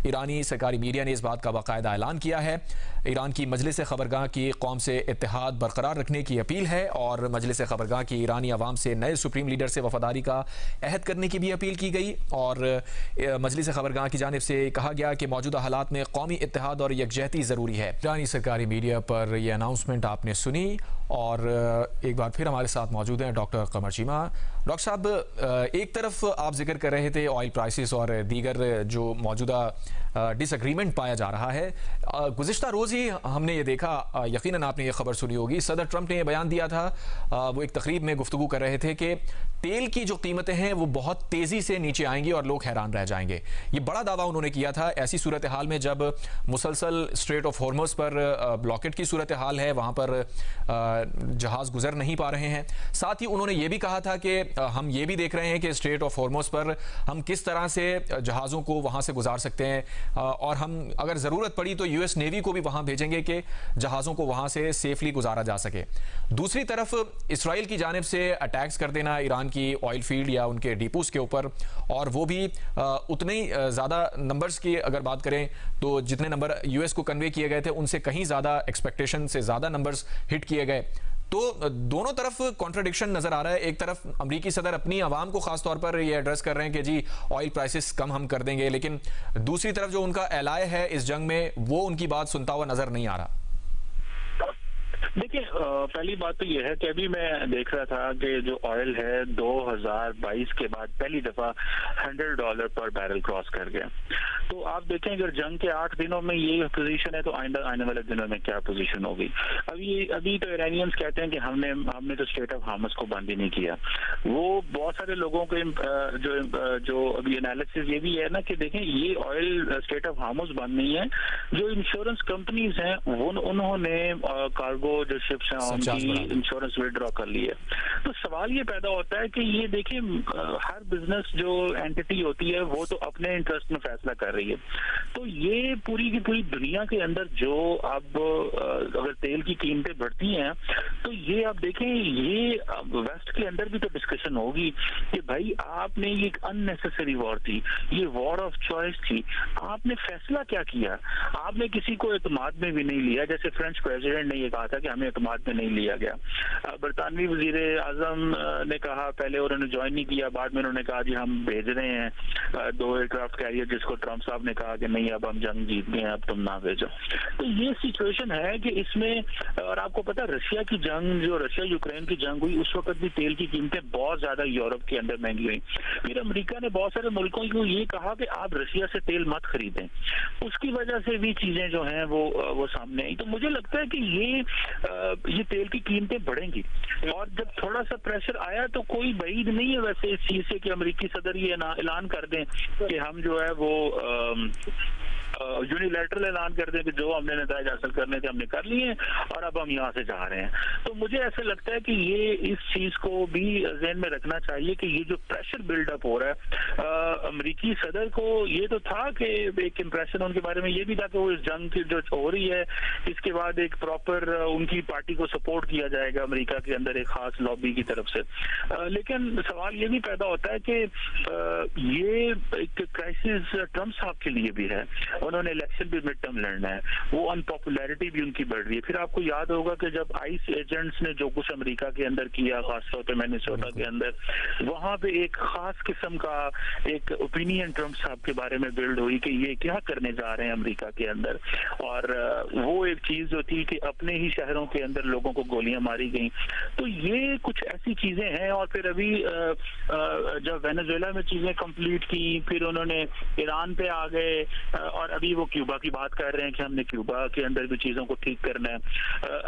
ईरानी सरकारी मीडिया ने इस बात का बाकायदा ऐलान किया है। ईरान की मजलिस खबरगाह की कौम से इत्तेहाद बरकरार रखने की अपील है और मजलिस खबरगाह की ईरानी अवाम से नए सुप्रीम लीडर से वफादारी का अहद करने की भी अपील की गई। और मजलिस खबरगाह की जानिब से कहा गया कि मौजूदा हालात में कौमी इत्तेहाद और यकजहती ज़रूरी है। ईरानी सरकारी मीडिया पर यह अनाउंसमेंट आपने सुनी और एक बार फिर हमारे साथ मौजूद हैं डॉक्टर कमर चीमा। डॉक्टर साहब, एक तरफ आप जिक्र कर रहे थे ऑयल प्राइसेस और दीगर जो मौजूदा डिसएग्रीमेंट पाया जा रहा है। गुज़िश्ता रोज़ ही हमने ये देखा, यकीनन आपने ये खबर सुनी होगी, सदर ट्रंप ने ये बयान दिया था, वो एक तकरीब में गुफ्तगू कर रहे थे कि तेल की जो कीमतें हैं वो बहुत तेज़ी से नीचे आएंगी और लोग हैरान रह जाएंगे। ये बड़ा दावा उन्होंने किया था ऐसी सूरत हाल में जब मुसलसल स्ट्रेट ऑफ हॉर्मज़ पर ब्लॉकेट की सूरत हाल है, वहाँ पर जहाज़ गुजर नहीं पा रहे हैं। साथ ही उन्होंने ये भी कहा था कि हम ये भी देख रहे हैं कि स्ट्रेट ऑफ हॉर्मज़ पर हम किस तरह से जहाज़ों को वहाँ से गुजार सकते हैं और हम अगर ज़रूरत पड़ी तो यूएस नेवी को भी वहाँ भेजेंगे कि जहाज़ों को वहाँ से सेफली गुजारा जा सके। दूसरी तरफ इसराइल की जानिब से अटैक्स कर देना ईरान की ऑयल फील्ड या उनके डिपोज़ के ऊपर, और वो भी उतने ही ज़्यादा नंबर्स की अगर बात करें तो जितने नंबर यूएस को कन्वे किए गए थे उनसे कहीं ज़्यादा एक्सपेक्टेशन से ज़्यादा नंबर्स हिट किए गए। तो दोनों तरफ कॉन्ट्रडिक्शन नजर आ रहा है। एक तरफ अमेरिकी सदर अपनी आवाम को खास तौर पर ये एड्रेस कर रहे हैं कि जी ऑयल प्राइसेस कम हम कर देंगे, लेकिन दूसरी तरफ जो उनका एलाय है इस जंग में वो उनकी बात सुनता हुआ नजर नहीं आ रहा। देखिए, पहली बात तो यह है कि अभी मैं देख रहा था कि जो ऑयल है 2022 के बाद पहली दफा $100 पर बैरल क्रॉस कर गया। तो आप देखें अगर जंग के 8 दिनों में ये पोजीशन है तो आइंदा आने वाले दिनों में क्या पोजीशन होगी। अभी तो ईरानियंस कहते हैं कि हमने तो स्ट्रेट ऑफ हार्मस को बंद ही नहीं किया। वो बहुत सारे लोगों के जो अभी एनालिसिस ये भी है ना कि देखें ये ऑयल स्ट्रेट ऑफ हार्मस बंद नहीं है, जो इंश्योरेंस कंपनीज हैं उन्होंने कार्गो जो शिप्स हैं उनकी इंश्योरेंस विड्रॉ कर ली है। तो सवाल ये पैदा होता है कि ये देखिए हर बिजनेस जो एंटिटी होती है वो तो अपने इंटरेस्ट में फैसला कर रही है। तो ये पूरी की पूरी दुनिया के अंदर जो अब अगर तेल की कीमतें बढ़ती हैं तो ये आप देखें ये वेस्ट के अंदर भी तो डिस्कशन होगी कि भाई आपने ये एक अननेसेसरी वॉर थी, ये वॉर ऑफ चॉइस थी, आपने फैसला क्या किया? आपने किसी को एतमाद में भी नहीं लिया। जैसे फ्रेंच प्रेसिडेंट ने ये कहा था कि हमें एतमाद में नहीं लिया गया। बरतानवी वजीर आजम ने कहा, पहले उन्होंने ज्वाइन नहीं किया, बाद में उन्होंने कहा जी हम भेज रहे हैं 2 एयरक्राफ्ट कैरियर, जिसको ट्रंप साहब ने कहा कि नहीं अब हम जंग जीत गए, अब तुम ना भेजो। तो ये सिचुएशन है कि इसमें, और आपको पता रशिया की जंग, जो रशिया यूक्रेन की जंग हुई उस वक्त भी तेल की कीमतें बहुत ज्यादा यूरोप के अंदर महंगी हुई। फिर अमेरिका ने बहुत सारे मुल्कों को ये कहा कि आप रशिया से तेल मत खरीदें, उसकी वजह से भी चीजें जो हैं वो सामने आई। तो मुझे लगता है कि ये तेल की कीमतें बढ़ेंगी और जब थोड़ा सा प्रेशर आया तो कोई बईद नहीं है वैसे इस चीज से कि अमेरिकी सदर ये ऐलान कर दें कि हम जो है वो यूनिलैटरल ऐलान कर दें कि जो हमने नताइज हासिल करने थे हमने कर लिए और अब हम यहाँ से जा रहे हैं। तो मुझे ऐसा लगता है कि ये इस चीज को भी ज़हन में रखना चाहिए कि ये जो प्रेशर बिल्डअप हो रहा है अमेरिकी सदर को, ये तो था कि एक इम्प्रेशन उनके बारे में ये भी था कि वो इस जंग की जो हो रही है इसके बाद एक प्रॉपर उनकी पार्टी को सपोर्ट किया जाएगा अमेरिका के अंदर एक खास लॉबी की तरफ से। लेकिन सवाल ये भी पैदा होता है कि ये एक क्राइसिस ट्रंप साहब के लिए भी है। उन्होंने इलेक्शन भी मिड टर्म लड़ना है, वो अनपॉपुलैरिटी भी उनकी बढ़ रही है। फिर आपको याद होगा कि जब आइस एजेंट्स ने जो कुछ अमेरिका के अंदर किया, खासतौर पर मिनेसोटा के अंदर, वहां पे एक खास किस्म का एक ओपिनियन ट्रंप साहब के बारे में बिल्ड हुई कि ये क्या करने जा रहे हैं अमेरिका के अंदर। और वो एक चीज जो थी कि अपने ही शहरों के अंदर लोगों को गोलियां मारी गई। तो ये कुछ ऐसी चीजें हैं। और फिर अभी जब वेनेजुएला में चीजें कंप्लीट की, फिर उन्होंने ईरान पे आ गए और अभी वो क्यूबा की बात कर रहे हैं कि हमने क्यूबा के अंदर भी चीजों को ठीक करना है।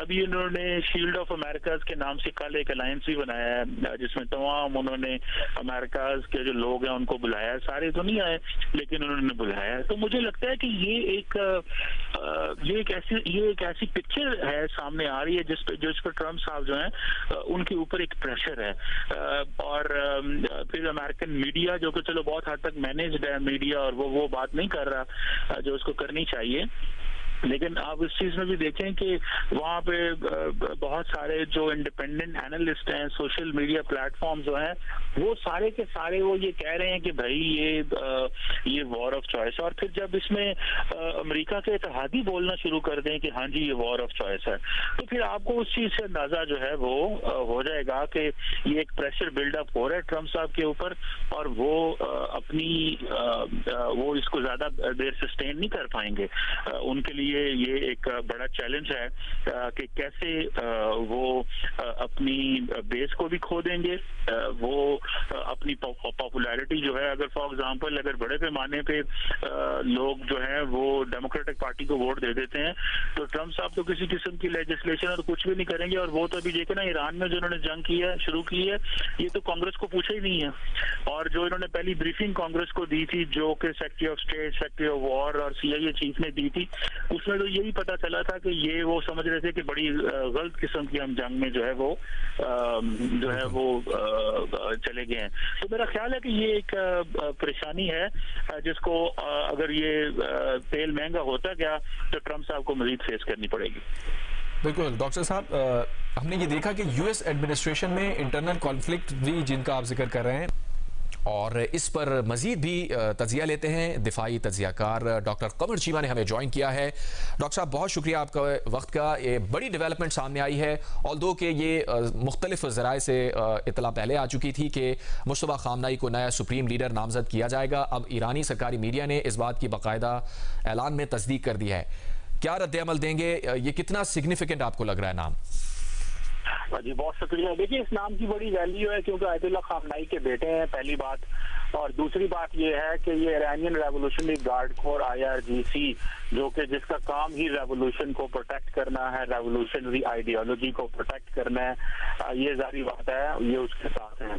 अभी उन्होंने शील्ड ऑफ अमेरिकाज के नाम से कल एक अलायंस भी बनाया है जिसमें तमाम उन्होंने अमेरिकाज के जो लोग हैं उनको बुलाया है। सारे तो नहीं आए लेकिन उन्होंने बुलाया है। तो मुझे लगता है कि ये एक ऐसी पिक्चर है सामने आ रही है जिस पर ट्रंप साहब जो हैं उनके ऊपर एक प्रेशर है। और फिर अमेरिकन मीडिया जो कि चलो बहुत हद तक मैनेज्ड है मीडिया और वो बात नहीं कर रहा जो उसको करनी चाहिए। लेकिन आप इस चीज में भी देखें कि वहाँ पे बहुत सारे जो इंडिपेंडेंट एनालिस्ट हैं, सोशल मीडिया प्लेटफॉर्म जो हैं, वो सारे के सारे वो ये कह रहे हैं कि भाई ये वॉर ऑफ चॉइस है। और फिर जब इसमें अमेरिका के इत्तेहादी बोलना शुरू कर दें कि हाँ जी ये वॉर ऑफ चॉइस है, तो फिर आपको उस चीज से अंदाजा जो है वो हो जाएगा कि ये एक प्रेशर बिल्डअप हो रहा है ट्रम्प साहब के ऊपर, और वो वो इसको ज्यादा देर सस्टेन नहीं कर पाएंगे। उनके लिए ये एक बड़ा चैलेंज है कि कैसे वो अपनी बेस को भी खो देंगे, वो अपनी पॉपुलैरिटी जो है, अगर फॉर एग्जांपल अगर बड़े पैमाने पे लोग जो है वो डेमोक्रेटिक पार्टी को वोट दे देते हैं, तो ट्रम्प साहब तो किसी किस्म की लेजिस्लेशन और कुछ भी नहीं करेंगे। और वो तो अभी देखे ना, ईरान में जो इन्होंने जंग की है, शुरू की है, ये तो कांग्रेस को पूछा ही नहीं है। और जो इन्होंने पहली ब्रीफिंग कांग्रेस को दी थी, जो कि secretary of state, secretary of war और CIA चीफ ने दी थी, उसमें तो यही पता चला था कि ये वो समझ रहे थे कि बड़ी गलत किस्म की हम जंग में जो है वो चले गए हैं। तो मेरा ख्याल है कि ये एक परेशानी है जिसको अगर ये तेल महंगा होता गया तो ट्रम्प साहब को मजीद फेस करनी पड़ेगी। बिल्कुल डॉक्टर साहब, हमने ये देखा कि US एडमिनिस्ट्रेशन में इंटरनल कॉन्फ्लिक्ट भी जिनका आप जिक्र कर रहे हैं, और इस पर मजीद भी तजिया लेते हैं दिफाई तजियाकार डॉक्टर कमर चीमा ने हमें ज्वाइन किया है। डॉक्टर साहब बहुत शुक्रिया आपका वक्त का। ये बड़ी डेवलपमेंट सामने आई है, ऑल्दो कि ये मुख्तलिफ ज़राए से इतला पहले आ चुकी थी कि मुस्तफा खामनाई को नया सुप्रीम लीडर नामजद किया जाएगा। अब ईरानी सरकारी मीडिया ने इस बात की बाकायदा ऐलान में तस्दीक कर दी है। क्या रद्द-ए-अमल देंगे? ये कितना सिग्निफिकेंट आपको लग रहा है नाम? जी बहुत शुक्रिया। देखिए, इस नाम की बड़ी वैल्यू है क्योंकि आयतुल्लाह खामनाई के बेटे हैं, पहली बात। और दूसरी बात यह है कि ये Iranian revolutionary guard core IRGC, जो कि जिसका काम ही रेवोल्यूशन को प्रोटेक्ट करना है, रेवोल्यूशनरी आइडियोलॉजी को प्रोटेक्ट करना है, ये जारी बात है, ये उसके साथ है।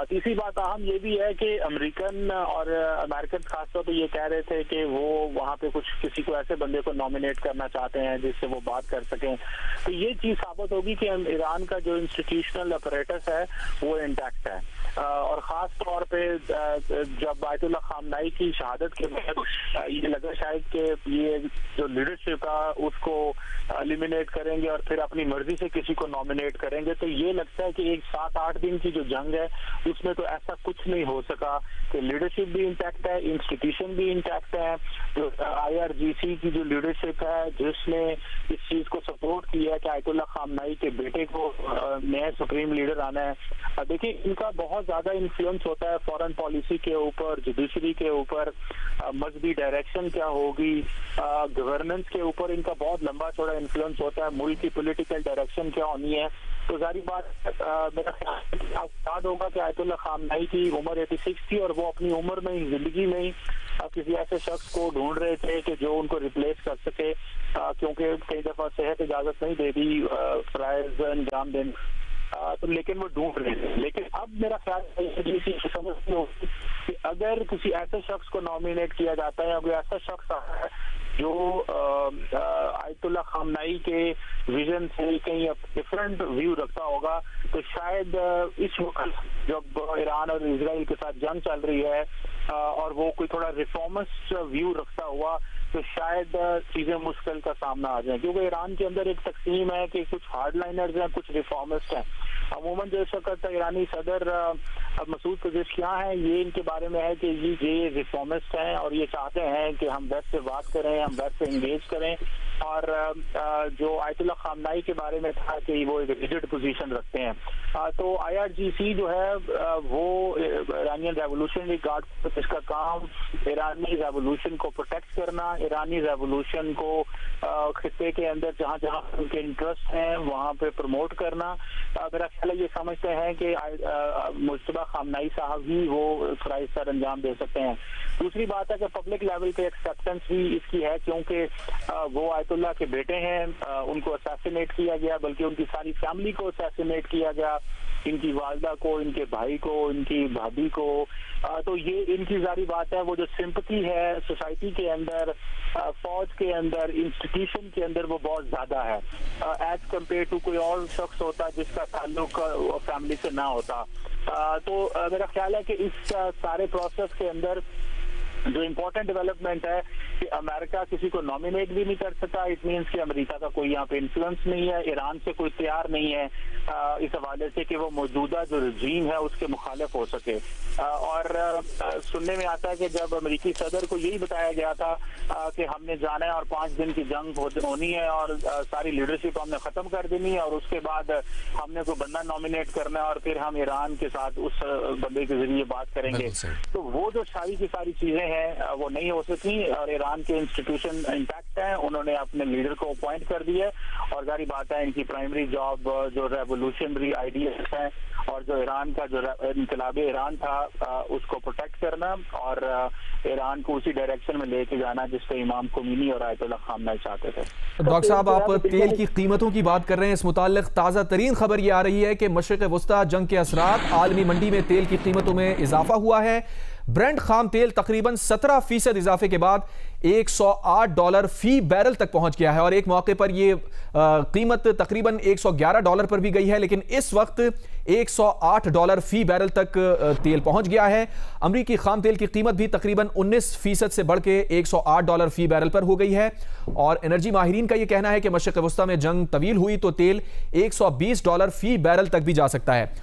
तीसरी बात अहम ये भी है कि अमेरिकन और अमेरिकन खासतौर पर ये कह रहे थे कि वो वहाँ पे कुछ किसी को ऐसे बंदे को नॉमिनेट करना चाहते हैं जिससे वो बात कर सकें। तो ये चीज साबित होगी कि ईरान का जो इंस्टीट्यूशनल अपरेटस है वो इंटैक्ट है। और खास तौर पे जब आयतुल्लाह खामनाई की शहादत के बाद ये लगा शायद कि ये जो लीडरशिप का उसको एलिमिनेट करेंगे और फिर अपनी मर्जी से किसी को नॉमिनेट करेंगे, तो ये लगता है कि एक 7-8 दिन की जो जंग है उसमें तो ऐसा कुछ नहीं हो सका कि लीडरशिप भी इंटैक्ट है, इंस्टीट्यूशन भी इंटैक्ट है। जो IRGC की जो लीडरशिप है जिसने इस चीज को सपोर्ट किया है कि आयतुल्लाह खामनाई के बेटे को नया सुप्रीम लीडर आना है। देखिए, इनका बहुत ज्यादा इन्फ्लुएंस होता है फॉरेन पॉलिसी के ऊपर, जुडिशरी के ऊपर, मजहबी डायरेक्शन क्या होगी, गवर्नेंस के ऊपर इनका बहुत लंबा चौड़ा इन्फ्लुएंस होता है, मुल्क की पॉलिटिकल डायरेक्शन क्या होनी है। तो जारी बात मेरा ख्याल याद होगा कि आयतुल्लाह खामनाई की उम्र 86 थी और वो अपनी उम्र में ही, जिंदगी में ही किसी ऐसे शख्स को ढूंढ रहे थे कि जो उनको रिप्लेस कर सके, क्योंकि कई दफा सेहत इजाजत नहीं देती फराइज अंजाम देने, तो लेकिन वो ढूंढ रहे थे। लेकिन अब मेरा ख्याल समझ होगी कि अगर किसी ऐसे शख्स को नॉमिनेट किया जाता है, अगर ऐसा शख्स आता है जो आयतुल्लाह खामनाई के विजन से कहीं डिफरेंट व्यू रखता होगा, तो शायद इस वक्त जब ईरान और इजराइल के साथ जंग चल रही है और वो कोई थोड़ा रिफॉर्मिस्ट व्यू रखता हुआ, तो शायद चीजें मुश्किल का सामना आ जाए। क्योंकि ईरान के अंदर एक तकसीम है कि कुछ हार्डलाइनर्स हैं, कुछ रिफॉर्मिस्ट हैं। अमूमन जो इस वक्त ईरानी सदर मसूद पजेश्कियां हैं, ये इनके बारे में है कि ये रिफॉर्मिस्ट हैं और ये चाहते हैं कि हम वेस्ट से बात करें, हम वेस्ट से इंगेज करें। और जो आयतुल्लाह खामनाई के बारे में था कि वो एक रिजिड पोजीशन रखते हैं। तो IRGC जो है वो ईरानियन रेवोल्यूशनरी गार्ड, इसका काम ईरानी रेवोल्यूशन को प्रोटेक्ट करना, ईरानी रेवोल्यूशन को खित्ते के अंदर जहाँ जहाँ उनके इंटरेस्ट हैं वहाँ पे प्रमोट करना। मेरा ख्याल है ये समझते हैं कि मुस्तफा खामनाई साहब ही वो फराइज सर अंजाम दे सकते हैं। दूसरी बात है कि पब्लिक लेवल पे एक्सेप्टेंस भी इसकी है, क्योंकि वो आयतुल्लाह के बेटे हैं, उनको असैसिनेट किया गया, बल्कि उनकी सारी फैमिली को असैसिनेट किया गया, इनकी वालदा को, इनके भाई को, इनकी भाभी को। तो ये इनकी जारी बात है, वो जो सिंपथी है सोसाइटी के अंदर, फौज के अंदर, इंस्टीट्यूशन के अंदर, वो बहुत ज्यादा है एज कम्पेयर टू कोई और शख्स होता जिसका ताल्लुक फैमिली से ना होता। तो मेरा ख्याल है कि इस सारे प्रोसेस के अंदर जो इम्पोर्टेंट डेवलपमेंट है कि अमेरिका किसी को नॉमिनेट भी नहीं कर सका। इट मीन्स कि अमेरिका का कोई यहाँ पे इन्फ्लुएंस नहीं है, ईरान से कोई तैयार नहीं है इस हवाले से कि वो मौजूदा जो रजीम है उसके मुखालिफ हो सके। और सुनने में आता है कि जब अमेरिकी सदर को यही बताया गया था कि हमने जाना है और 5 दिन की जंग होनी है और सारी लीडरशिप हमने खत्म कर देनी है और उसके बाद हमने कोई बंदा नॉमिनेट करना है और फिर हम ईरान के साथ उस बंदे के जरिए बात करेंगे, तो वो जो सारी की सारी चीजें हैं वो नहीं हो सकी और ईरान के इंस्टीट्यूशन इंटैक्ट हैं। उन्होंने अपने लीडर को अपॉइंट कर दिया और जारी बात है इनकी प्राइमरी जॉब जो रेवोल्यूशनरी आइडियाज हैं और जो ईरान का जो इनकलाब ईरान था उसको प्रोटेक्ट करना और ईरान को उसी डायरेक्शन में लेके जाना जिसको इमाम खोमेनी और आयतुल्लाह खामनेई चाहते थे। डॉक्टर साहब, आप तेल की कीमतों की बात कर रहे हैं, इस मुताल्लिक ताज़ा तरीन खबर ये आ रही है कि मशरिक़ वस्ता जंग के असरात आलमी मंडी में तेल की कीमतों में इजाफा हुआ है। ब्रेंट खाम तेल तकरीबन 17% इजाफे के बाद $108 फी बैरल तक पहुंच गया है और एक मौके पर यह कीमत तकरीबन $111 पर भी गई है, लेकिन इस वक्त $108 फी बैरल तक तेल पहुंच गया है। अमरीकी खाम तेल की कीमत भी तकरीबन 19% से बढ़ के $108 फी बैरल पर हो गई है और एनर्जी माहिरीन का यह कहना है कि मशरिक़ वस्ता में जंग तवील हुई तो तेल $120 फी बैरल तक भी जा सकता है।